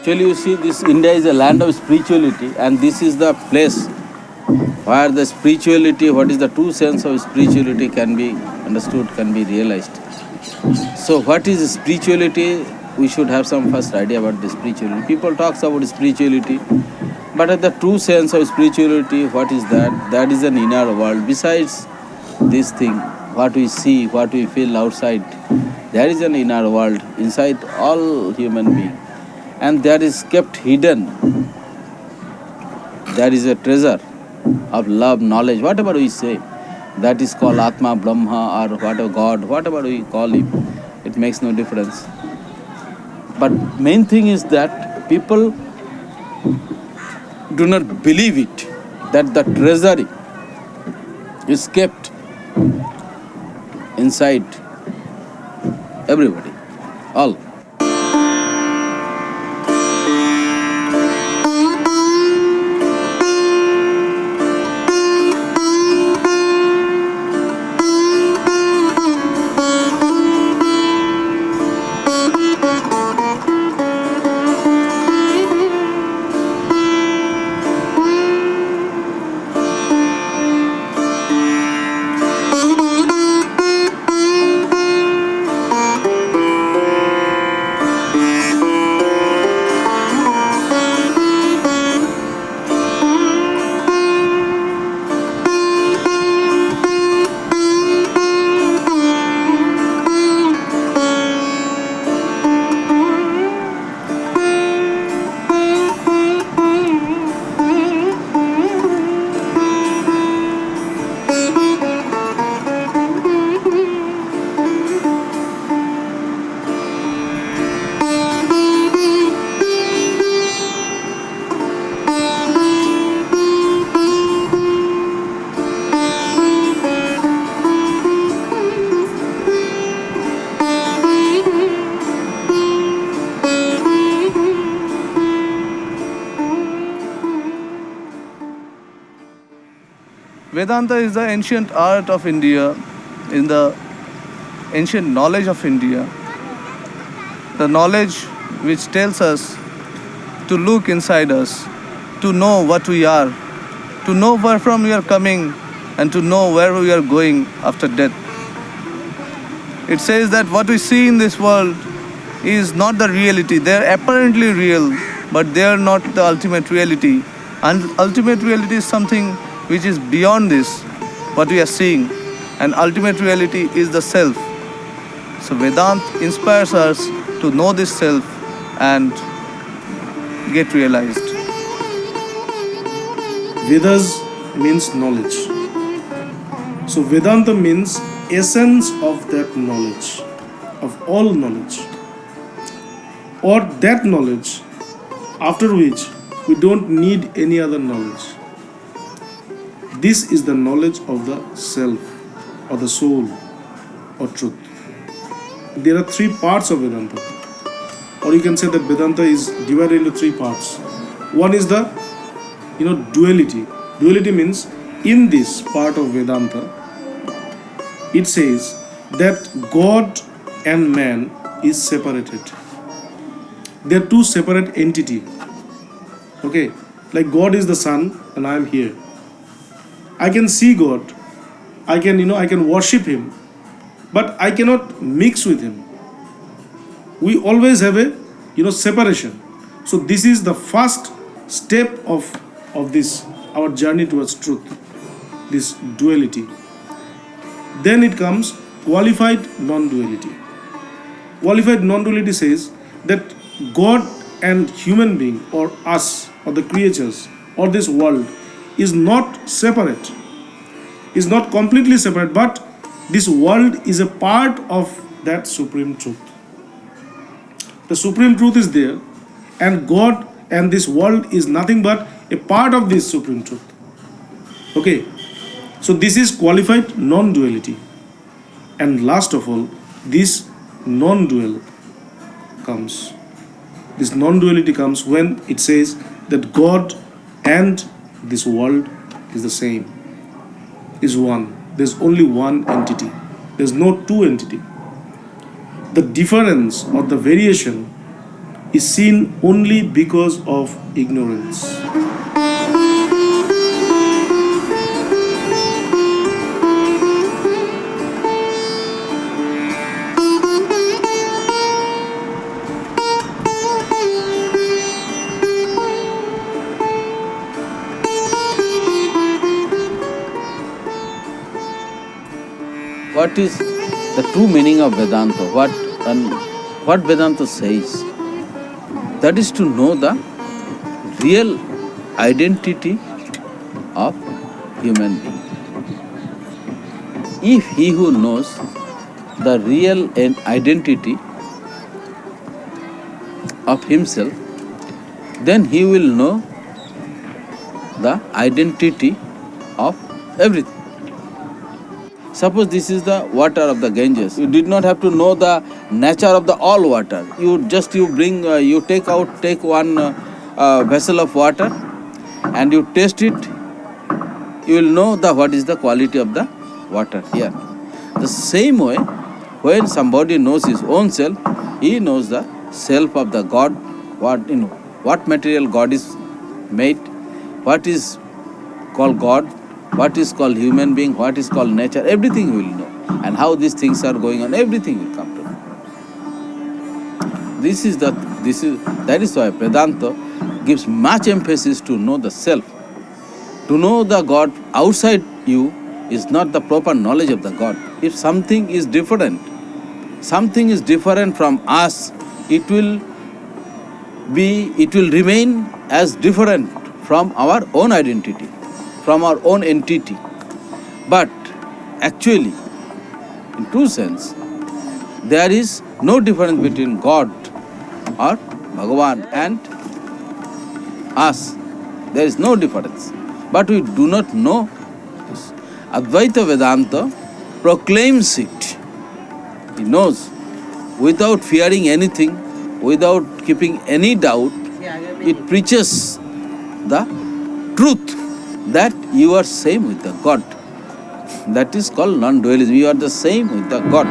Actually, you see, this India is a land of spirituality, and this is the place where the spirituality, what is the true sense of spirituality, can be understood, can be realized. So, what is spirituality? We should have some first idea about the spirituality. People talk about spirituality, but at the true sense of spirituality, what is that? That is an inner world. Besides this thing, what we see, what we feel outside, there is an inner world inside all human beings, and that is kept hidden. There is a treasure of love, knowledge, whatever we say. That is called Atma, Brahma, or whatever God, whatever we call him. It makes no difference. But main thing is that people do not believe it, that the treasury is kept inside everybody, all. Vedanta is the ancient art of India, in the ancient knowledge of India. The knowledge which tells us to look inside us, to know what we are, to know where from we are coming, and to know where we are going after death. It says that what we see in this world is not the reality. They are apparently real, but they are not the ultimate reality. And ultimate reality is something which is beyond this, what we are seeing. And ultimate reality is the self. So Vedanta inspires us to know this self and get realized. Vedas means knowledge. So Vedanta means essence of that knowledge, of all knowledge. Or that knowledge after which we don't need any other knowledge. This is the knowledge of the self or the soul or truth. There are three parts of Vedanta. Or you can say that Vedanta is divided into three parts. One is the duality. Duality means in this part of Vedanta, it says that God and man is separated. They are two separate entities. Okay, like God is the sun and I am here. I can see God, I can worship Him, but I cannot mix with Him. We always have a separation. So this is the first step of this, our journey towards truth, this duality. Then it comes qualified non-duality. Qualified non-duality says that God and human being or us or the creatures or this world is not separate, is not completely separate, but this world is a part of that supreme truth. The supreme truth is there, and God and this world is nothing but a part of this supreme truth. Okay, so this is qualified non-duality. And last of all, this non-dual comes. This non-duality comes when it says that God and this world is the same, is one. There's only one entity. There's no two entity. The difference or the variation is seen only because of ignorance. What is the true meaning of Vedanta? What Vedanta says? That is to know the real identity of human being. If he who knows the real identity of himself, then he will know the identity of everything. Suppose this is the water of the Ganges. You did not have to know the nature of the all water. You take one vessel of water and you taste it. You will know what is the quality of the water here. The same way, when somebody knows his own self, he knows the self of the God. What material God is made, what is called God, what is called human being, what is called nature, everything he will know. And how these things are going on, everything will come to know. That is why Vedanta gives much emphasis to know the self. To know the God outside you is not the proper knowledge of the God. If something is different from us, it will remain as different from our own identity, from our own entity. But actually, in true sense, there is no difference between God or Bhagavan and us. There is no difference. But we do not know this. Advaita Vedanta proclaims it. He knows without fearing anything, without keeping any doubt. It preaches the truth that you are same with the God. That is called non-dualism. You are the same with the God.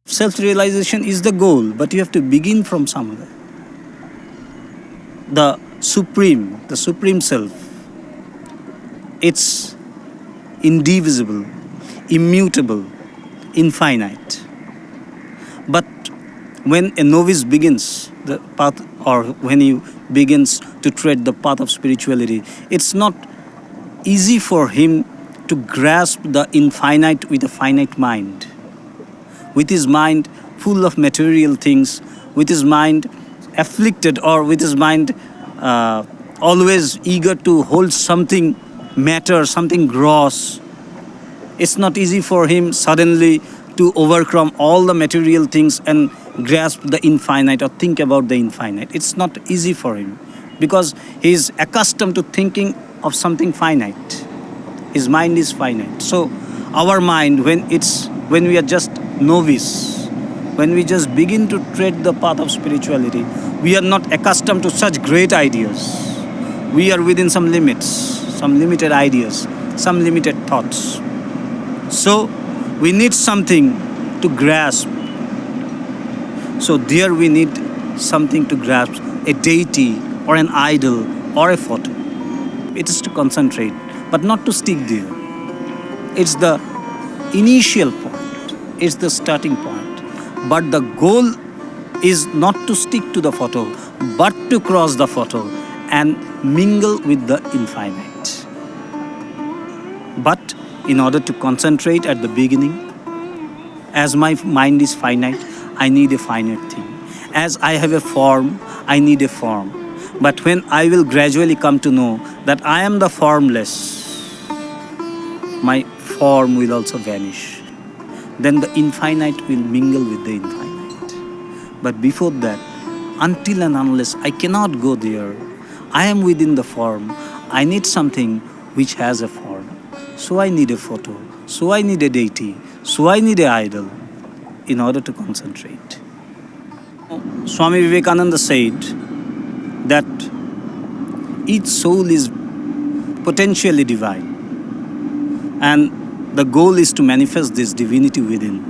Self-realization is the goal, but you have to begin from somewhere. The supreme self, it's indivisible, immutable, infinite. But when a novice begins the path, or when he begins to tread the path of spirituality, it's not easy for him to grasp the infinite with a finite mind. With his mind full of material things, with his mind afflicted, or with his mind always eager to hold something matter, something gross, it's not easy for him suddenly to overcome all the material things and grasp the infinite or think about the infinite. It's not easy for him because he is accustomed to thinking of something finite. His mind is finite. So our mind, when we are just novice, when we just begin to tread the path of spirituality, we are not accustomed to such great ideas. We are within some limits, some limited ideas, some limited thoughts. So we need something to grasp. So there we need something to grasp, a deity or an idol or a photo. It is to concentrate, but not to stick there. It's the initial point. It's the starting point. But the goal is not to stick to the photo, but to cross the photo and mingle with the infinite. But in order to concentrate at the beginning, as my mind is finite, I need a finite thing. As I have a form, I need a form. But when I will gradually come to know that I am the formless, my form will also vanish. Then the infinite will mingle with the infinite. But before that, until and unless I cannot go there, I am within the form. I need something which has a form. So I need a photo. So I need a deity. So I need an idol in order to concentrate. Swami Vivekananda said that each soul is potentially divine, and the goal is to manifest this divinity within.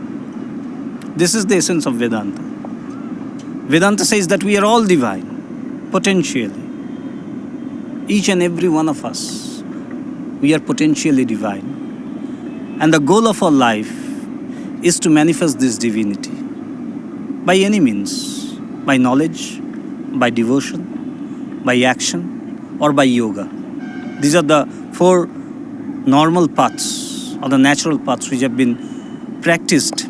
This is the essence of Vedanta. Vedanta says that we are all divine, potentially. Each and every one of us, we are potentially divine. And the goal of our life is to manifest this divinity by any means, by knowledge, by devotion, by action, or by yoga. These are the four normal paths or the natural paths which have been practiced,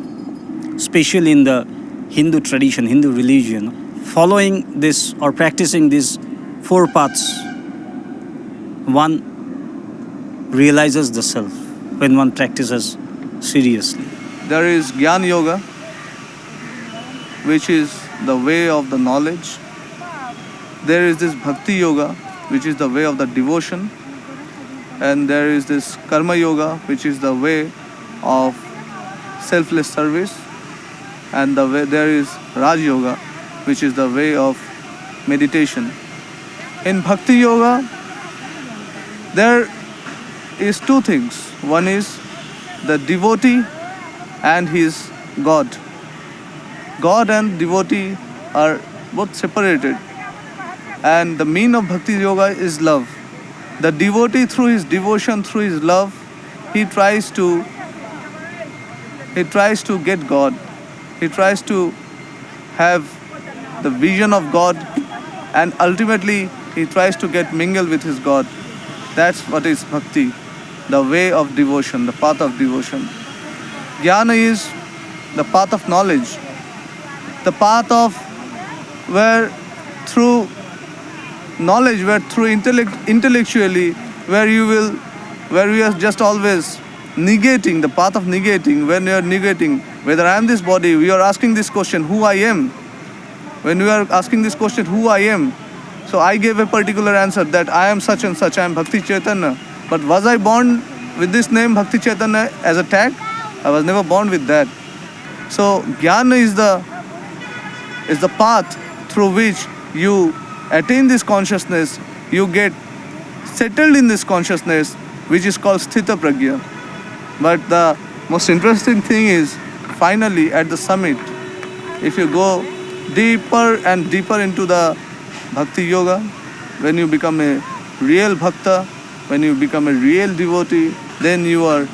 especially in the Hindu tradition, Hindu religion. Following this or practicing these four paths, one realizes the self when one practices seriously. There is Jnana Yoga, which is the way of the knowledge. There is this Bhakti Yoga, which is the way of the devotion. And there is this Karma Yoga, which is the way of selfless service. And there is Raj Yoga, which is the way of meditation. In Bhakti Yoga, there is two things. One is the devotee and his God. God and devotee are both separated. And the mean of Bhakti Yoga is love. The devotee, through his devotion, through his love, he tries to get God. He tries to have the vision of God, and ultimately he tries to get mingled with his God. That's what is bhakti, the way of devotion, the path of devotion. Jnana is the path of knowledge, the path of where through knowledge, where through intellectually, where we are just always negating, the path of negating. When you are negating whether I am this body, we are asking this question, who I am. When we are asking this question, who I am, so I gave a particular answer that I am such and such, I am Bhakti Chaitanya. But was I born with this name Bhakti Chaitanya as a tag? I was never born with that. So Jnana is the path through which you attain this consciousness, you get settled in this consciousness, which is called Sthita Pragya. But the most interesting thing is, finally at the summit, if you go deeper and deeper into the Bhakti Yoga, when you become a real Bhakta, when you become a real devotee, then you are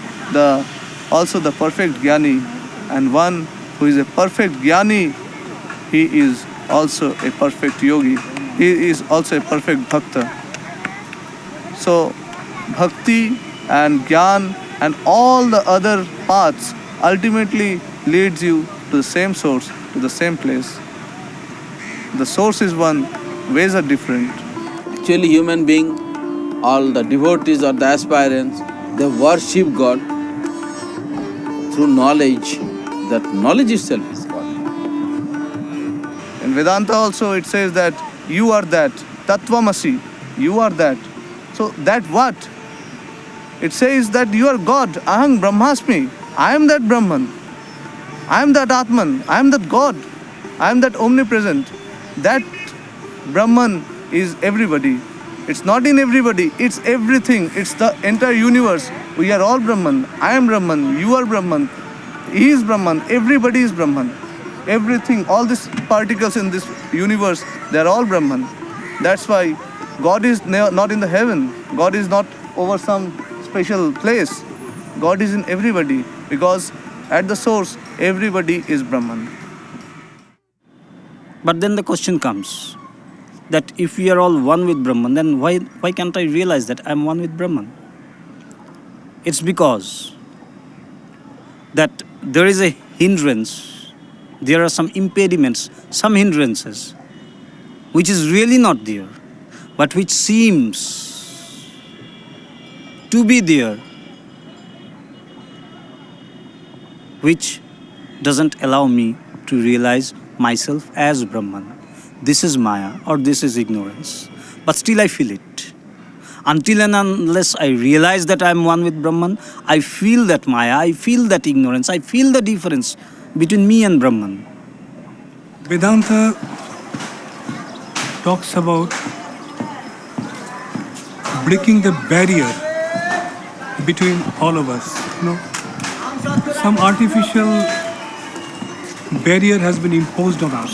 also the perfect Jnani. And one who is a perfect Jnani, he is also a perfect Yogi. He is also a perfect Bhakta. So Bhakti and Jnana and all the other paths ultimately leads you to the same source, to the same place. The source is one, ways are different. Actually, human being, all the devotees or the aspirants, they worship God through knowledge. That knowledge itself is God. In Vedanta also it says that you are that, Tattvamasi, you are that. So that what? It says that you are God, Aham Brahmasmi, I am that Brahman, I am that Atman, I am that God, I am that omnipresent. That Brahman is everybody. It's not in everybody, it's everything, it's the entire universe. We are all Brahman, I am Brahman, you are Brahman, he is Brahman, everybody is Brahman. Everything, all these particles in this universe, they are all Brahman. That's why God is not in the heaven. God is not over some special place. God is in everybody, because at the source, everybody is Brahman. But then the question comes that if we are all one with Brahman, then why can't I realize that I'm one with Brahman? It's because that there is a hindrance, there are some impediments, some hindrances, which is really not there, but which seems to be there, which doesn't allow me to realize myself as Brahman. This is Maya or this is ignorance. But still I feel it. Until and unless I realize that I am one with Brahman, I feel that Maya, I feel that ignorance, I feel the difference between me and Brahman. Vedanta talks about breaking the barrier between all of us. Some artificial barrier has been imposed on us.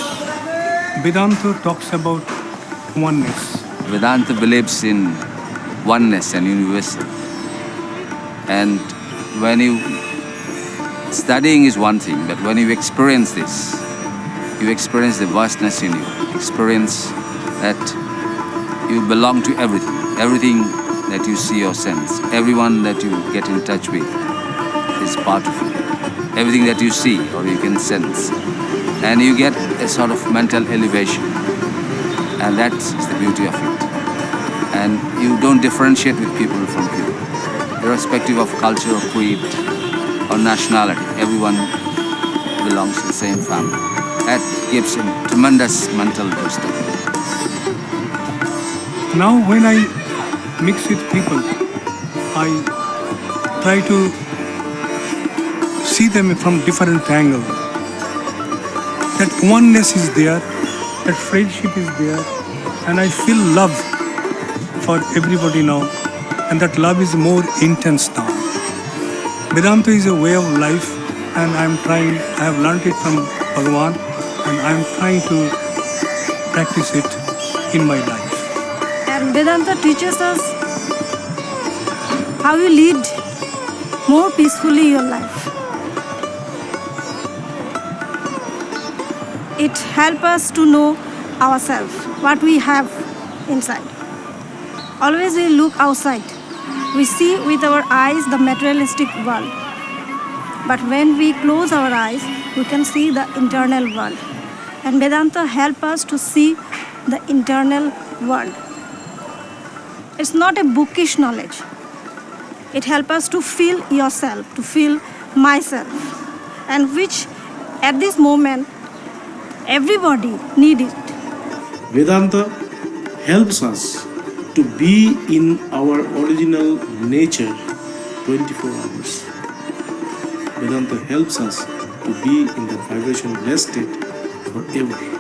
Vedanta talks about oneness. Vedanta believes in oneness and universal. And when you studying is one thing, but when you experience this, you experience the vastness in you, experience that you belong to everything, everything that you see or sense, everyone that you get in touch with is part of you, everything that you see or you can sense. And you get a sort of mental elevation, and that's the beauty of it. And you don't differentiate with people from people, irrespective of culture or creed or nationality. Everyone belongs to the same family. That gives a tremendous mental boost. Now when I mix with people, I try to see them from different angles. That oneness is there, that friendship is there, and I feel love for everybody now, and that love is more intense now. Vedanta is a way of life, and I have learned it from Bhagavan, and I'm trying to practice it in my life. And Vedanta teaches us how you lead more peacefully your life. It helps us to know ourselves, what we have inside. Always we look outside. We see with our eyes the materialistic world. But when we close our eyes, we can see the internal world. And Vedanta helps us to see the internal world. It's not a bookish knowledge. It helps us to feel yourself, to feel myself, and which at this moment everybody needs it. Vedanta helps us to be in our original nature 24 hours. Vedanta helps us to be in the vibration-less state forever.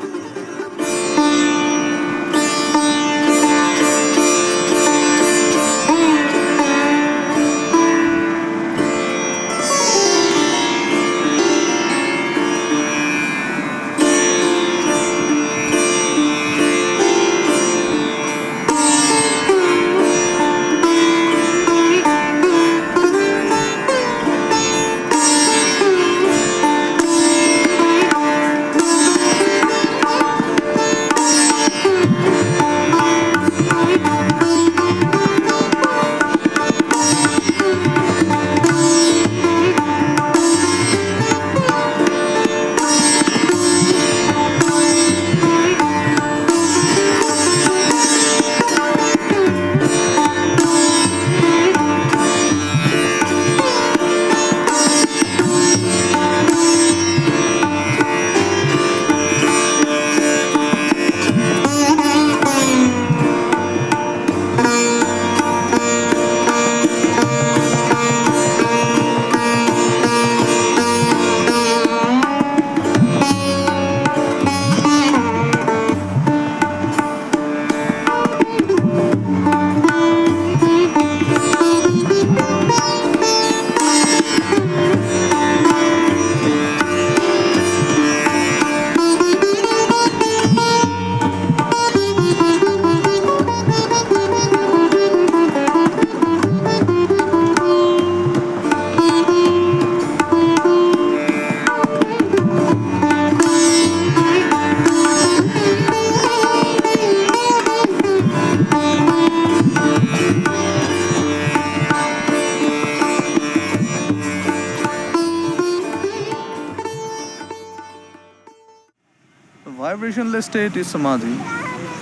vibrationless state is samadhi.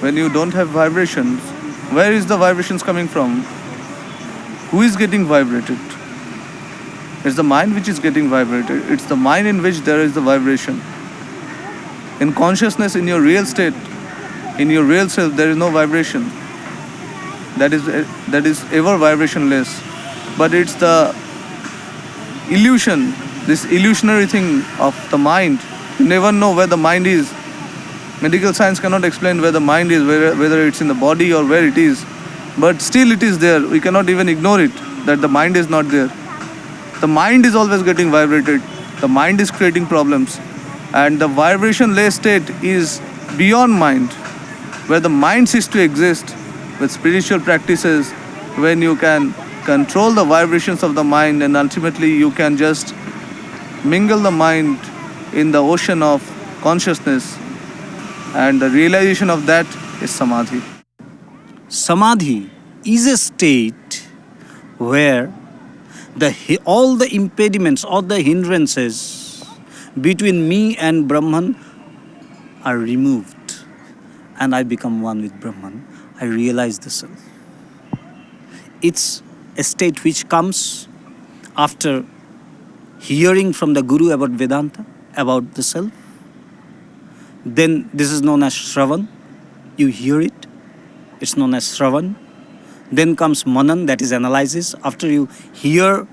When you don't have vibrations, where is the vibrations coming from? Who is getting vibrated? It's the mind which is getting vibrated. It's the mind in which there is the vibration. In consciousness, in your real state, in your real self, there is no vibration. That is ever vibrationless. But it's the illusion, this illusionary thing of the mind. You never know where the mind is. Medical science cannot explain where the mind is, whether it's in the body or where it is. But still it is there. We cannot even ignore it, that the mind is not there. The mind is always getting vibrated. The mind is creating problems. And the vibration-less state is beyond mind, where the mind ceases to exist. With spiritual practices, when you can control the vibrations of the mind and ultimately you can just mingle the mind in the ocean of consciousness, and the realization of that is samadhi. Samadhi is a state where all the impediments, all the hindrances between me and Brahman are removed, and I become one with Brahman. I realize the self. It's a state which comes after hearing from the Guru about Vedanta, about the self. Then this is known as Shravan. You hear it. It's known as Shravan. Then comes Manan, that is analysis. After you hear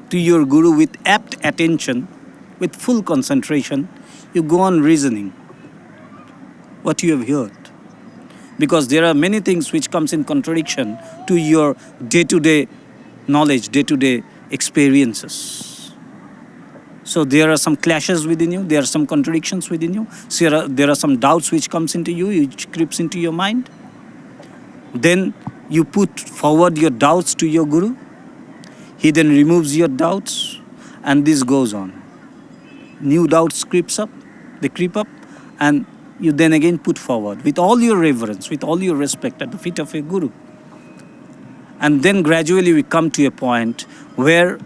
to your Guru with apt attention, with full concentration, you go on reasoning what you have heard. Because there are many things which comes in contradiction to your day-to-day knowledge, day-to-day experiences. So there are some clashes within you, there are some contradictions within you, so there are some doubts which comes into you, which creeps into your mind. Then you put forward your doubts to your Guru. He then removes your doubts, and this goes on. New doubts creep up, and you then again put forward with all your reverence, with all your respect at the feet of a Guru. And then gradually we come to a point where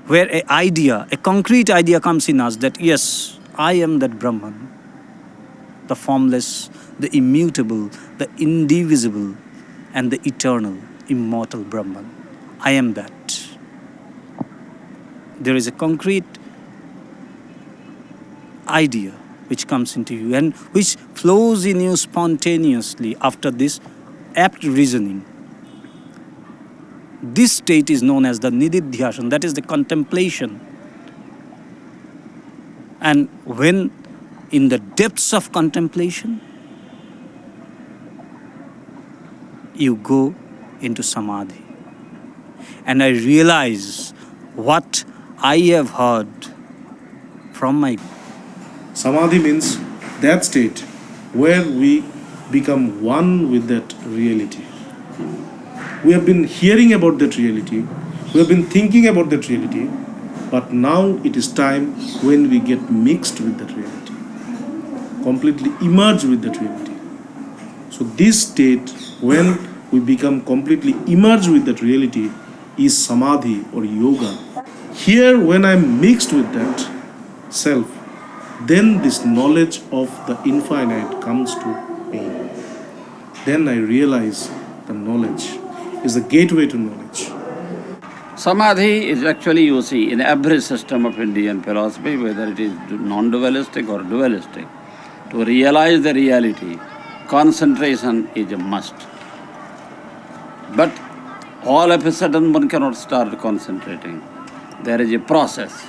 a concrete idea comes in us that yes, I am that Brahman, the formless, the immutable, the indivisible, and the eternal, immortal Brahman. I am that. There is a concrete idea which comes into you and which flows in you spontaneously after this apt reasoning. This state is known as the nididhyasana, that is the contemplation. And when in the depths of contemplation, you go into samadhi. And I realize what I have heard from my Samadhi means that state where we become one with that reality. We have been hearing about that reality, we have been thinking about that reality, but now it is time when we get mixed with that reality, completely immersed with that reality. So this state, when we become completely immersed with that reality, is samadhi or yoga. Here, when I am mixed with that self, then this knowledge of the infinite comes to me. Then I realize the knowledge is the gateway to knowledge. Samadhi is actually, you see, in every system of Indian philosophy, whether it is non-dualistic or dualistic, to realize the reality, concentration is a must. But all of a sudden one cannot start concentrating. There is a process.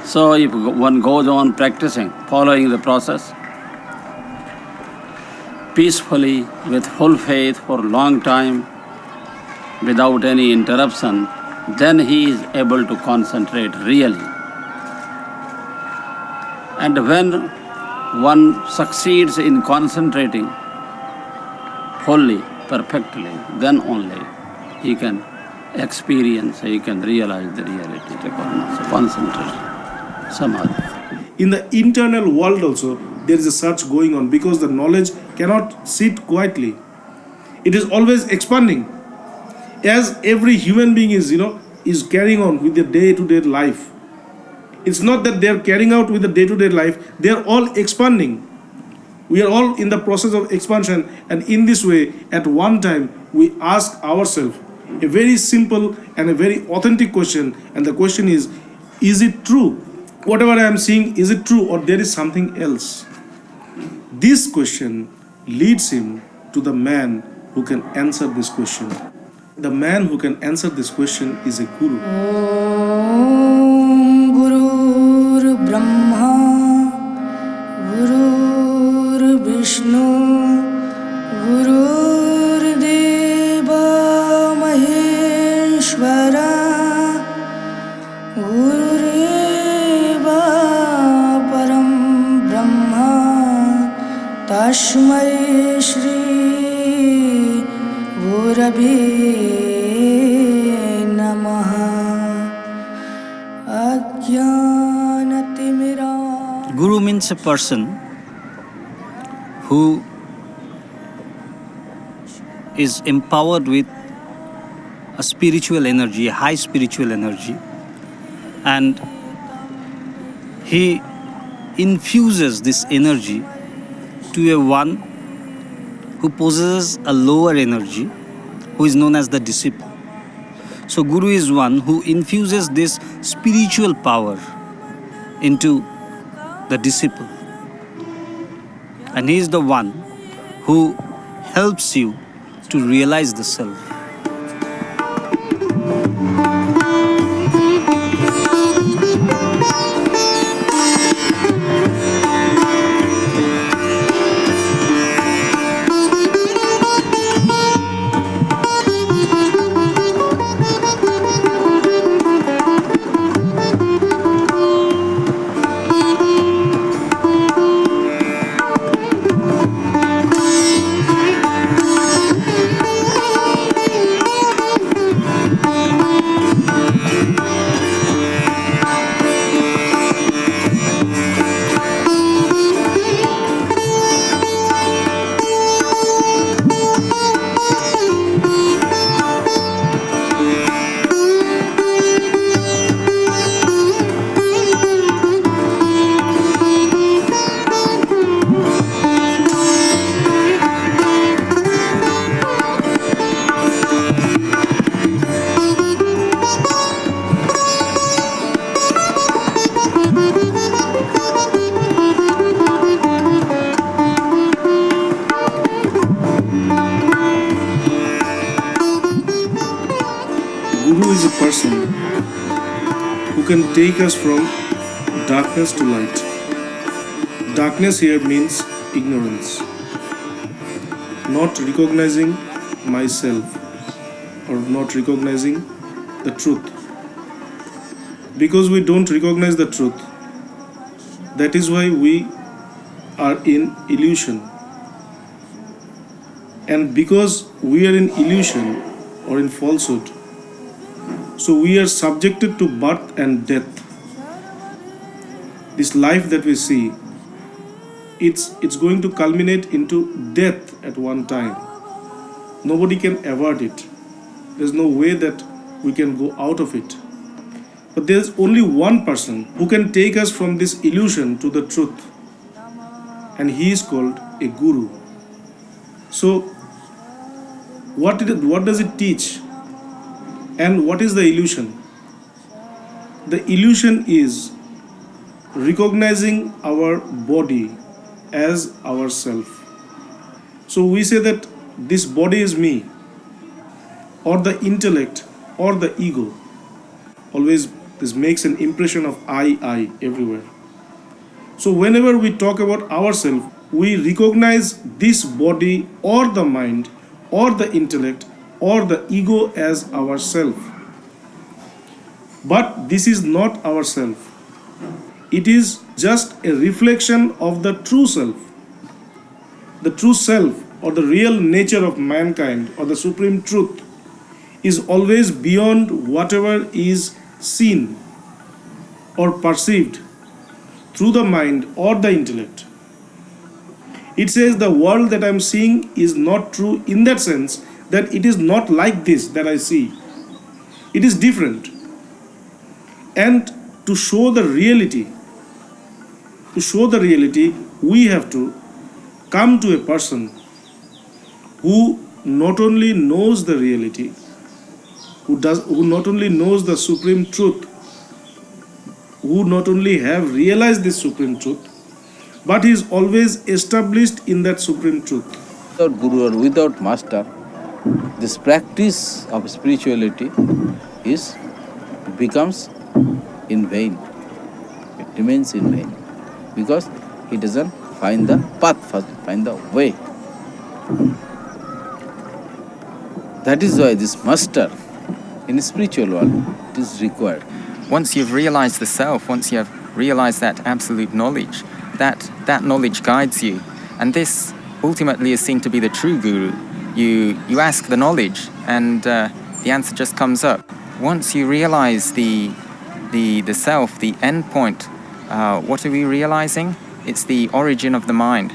So if one goes on practicing, following the process, peacefully, with full faith for a long time, without any interruption, then he is able to concentrate really. And when one succeeds in concentrating fully, perfectly, then only he can experience, he can realize the reality, concentration. Samadhi. In the internal world also, there is a search going on because the knowledge cannot sit quietly. It is always expanding. As every human being is carrying on with their day-to-day life, It's not that they are carrying out with the day-to-day life, they are all expanding. We are all in the process of expansion, and in this way, at one time, we ask ourselves a very simple and a very authentic question, and the question is it true? Whatever I am seeing, is it true, or there is something else? This question leads him to the man who can answer this question. The man who can answer this question is a guru. Om Gurur Brahma Gurur Vishnu Gurur Deva Maheshwara Gurureva Param Brahma Tasmai Shri Gurave Guru means a person who is empowered with a spiritual energy, a high spiritual energy, and he infuses this energy to a one who possesses a lower energy, who is known as the disciple. So Guru is one who infuses this spiritual power into the disciple. And he is the one who helps you to realize the self. Guru is a person who can take us from darkness to light. Darkness here means ignorance, not recognizing myself or not recognizing the truth. Because we don't recognize the truth, that is why we are in illusion. And because we are in illusion or in falsehood, so we are subjected to birth and death. This life that we see, it's going to culminate into death at one time. Nobody can avert it. There's no way that we can go out of it. But there's only one person who can take us from this illusion to the truth. And he is called a guru. So, what does it teach? And what is the illusion? The illusion is recognizing our body as ourself. So we say that this body is me, or the intellect, or the ego. Always this makes an impression of I everywhere. So whenever we talk about ourselves, we recognize this body or the mind or the intellect or the ego as ourself. But this is not ourself. It is just a reflection of the true self. The true self or the real nature of mankind or the supreme truth is always beyond whatever is seen or perceived through the mind or the intellect. It says the world that I am seeing is not true in that sense that it is not like this that I see. It is different. And to show the reality, we have to come to a person who not only knows the reality, who not only knows the supreme truth, who not only have realized this supreme truth, but is always established in that supreme truth. Without guru or without master, this practice of spirituality becomes in vain. It remains in vain because he doesn't find the path, find the way. That is why this master in the spiritual world is required. Once you've realized the self, once you have realized that absolute knowledge, that knowledge guides you. And this ultimately is seen to be the true guru. You ask the knowledge and the answer just comes up. Once you realize the self, the end point, what are we realizing? It's the origin of the mind.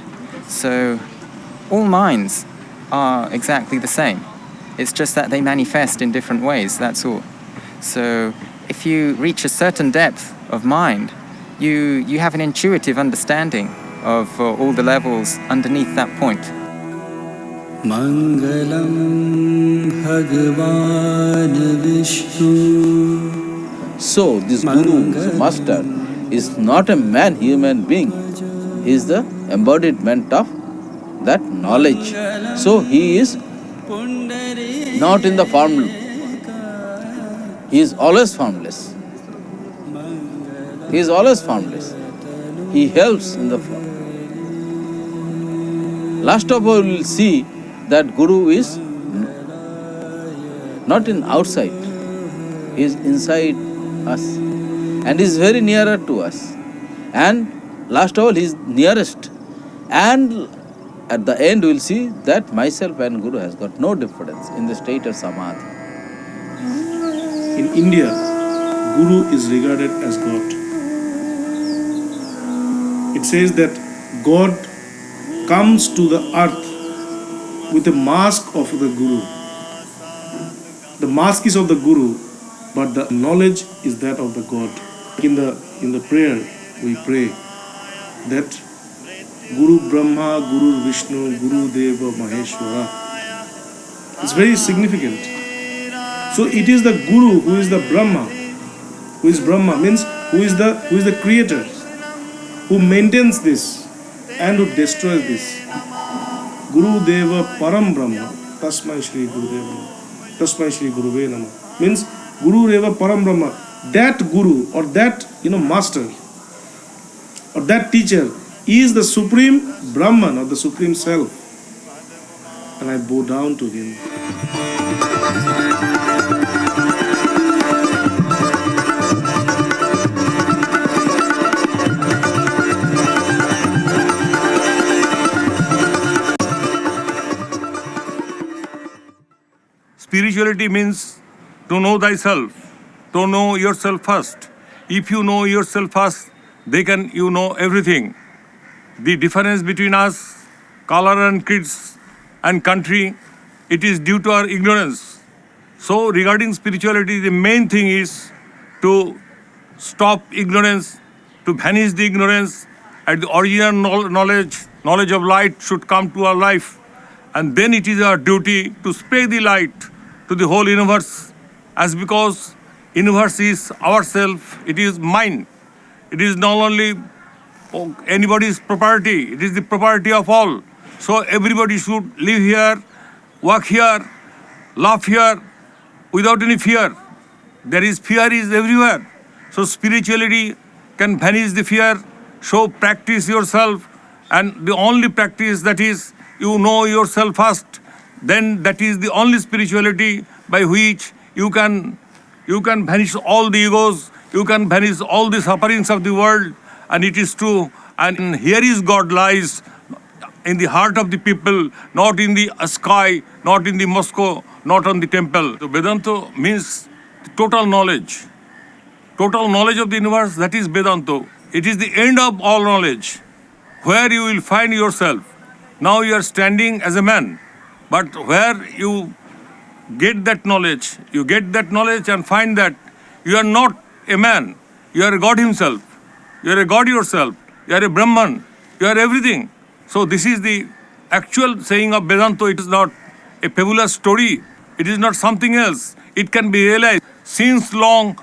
So all minds are exactly the same. It's just that they manifest in different ways, that's all. So if you reach a certain depth of mind, you have an intuitive understanding of all the levels underneath that point. Mangalam Bhagavan Vishnu. So this guru, this master, is not a man, human being. He is the embodiment of that knowledge. So he is not in the form. He is always formless. He is always formless. He helps in the form. Last of all, we will see that guru is not in outside. He is inside us and is very nearer to us. And last of all, he is nearest. And at the end, we will see that myself and guru has got no difference in the state of samadhi. In India, guru is regarded as God. It says that God comes to the earth with a mask of the guru. The mask is of the guru, but the knowledge is that of the God. In the prayer, we pray that Guru Brahma, Guru Vishnu, Guru Deva Maheshwara. It's very significant. So it is the Guru who is the Brahma. Who is Brahma means who is the creator, who maintains this and who destroys this. Guru Deva Param Brahma. Tasmai Shri Guru Deva. Tasmai Shri Guruve Nama. Means Guru Deva Param Brahma. That Guru or that master or that teacher is the supreme Brahman or the supreme self. And I bow down to him. Spirituality means to know thyself, to know yourself first. If you know yourself first, then you know everything. The difference between us, color and creeds and country, it is due to our ignorance. So regarding spirituality, the main thing is to stop ignorance, to banish the ignorance, and the original knowledge of light should come to our life. And then it is our duty to spread the light to the whole universe, as because universe is ourself, it is mine. It is not only anybody's property, it is the property of all. So everybody should live here, work here, laugh here, without any fear. Fear is everywhere. So spirituality can banish the fear. So practice yourself, and the only practice that is you know yourself first, then that is the only spirituality by which you can banish all the egos, you can banish all the sufferings of the world, and it is true. And here is God lies in the heart of the people, not in the sky, not in the Moscow, not on the temple. So Vedanta means total knowledge of the universe, that is Vedanta. It is the end of all knowledge, where you will find yourself. Now you are standing as a man, but where you get that knowledge and find that you are not a man, You are a God himself. You are a God yourself. You are a Brahman. You are everything. So this is the actual saying of Vedanta. It is not a fabulous story. It is not something else. It can be realized. Since long,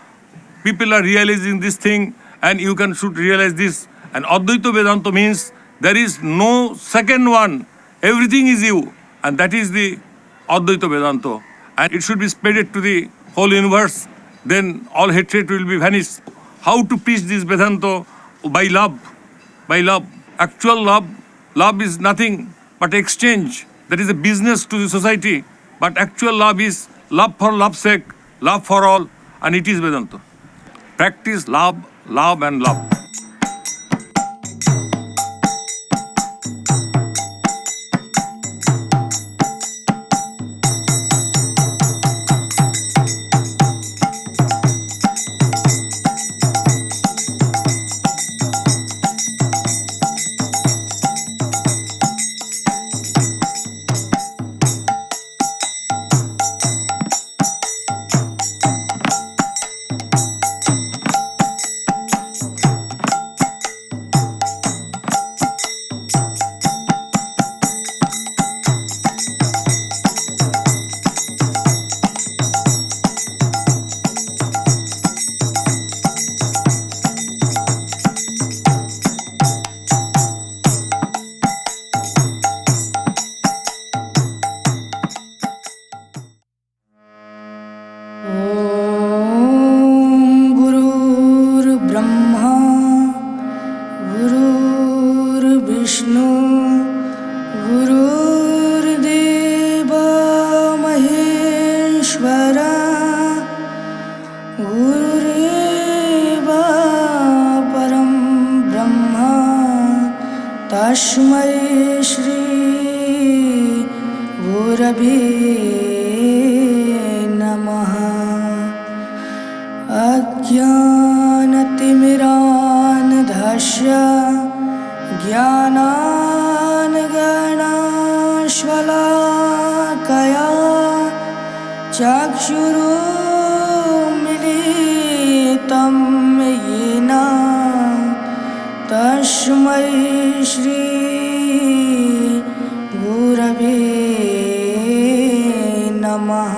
people are realizing this thing, and you should realize this. And Advaita Vedanta means there is no second one. Everything is you. And that is the Advaita Vedanta. And it should be spread to the whole universe. Then all hatred will be vanished. How to preach this Vedanta? By love. By love. Actual love. Love is nothing but exchange. That is a business to the society. But actual love is love for love's sake, love for all, and it is Vedanta. Practice love, love and love. तस्मै श्री गुरवे नमः। अज्ञानतिमिरान्धस्य ज्ञानाञ्जनशलाकया चक्षुरुन्मीलितं येन तस्मै श्री गुरवे नमः।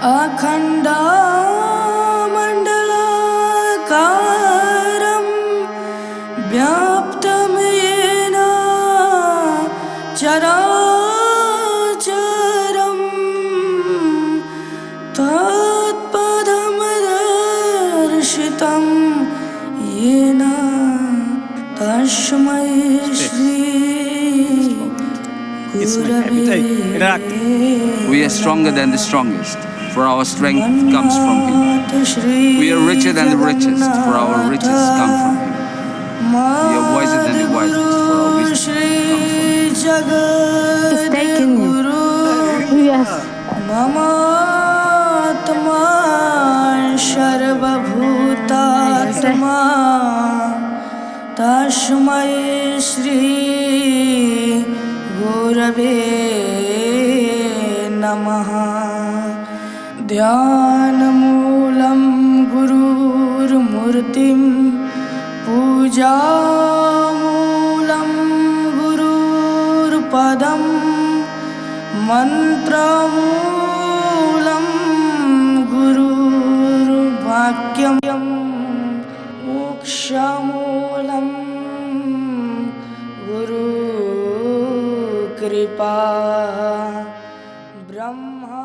अखण्डमण्डलाकारं व्याप्तं येन चराचरं तत्पदं दर्शितं येन तस्मै श्री गुरवे। We are stronger than the strongest, for our strength comes from Him. We are richer than the richest, for our riches come from Him. We are wiser than the wisest, for our wisdom comes from Him. It's taken you. Yes. ममात्मा सर्वभूतात्मा तस्मै श्री गुरवे नमः। ध्यानमूलं गुरुर्मूर्तिं पूजामूलं गुरुर्पदं मन्त्रमूलं गुरुर्वाक्यं मोक्षमूलं गुरुकृपा ब्रह्मा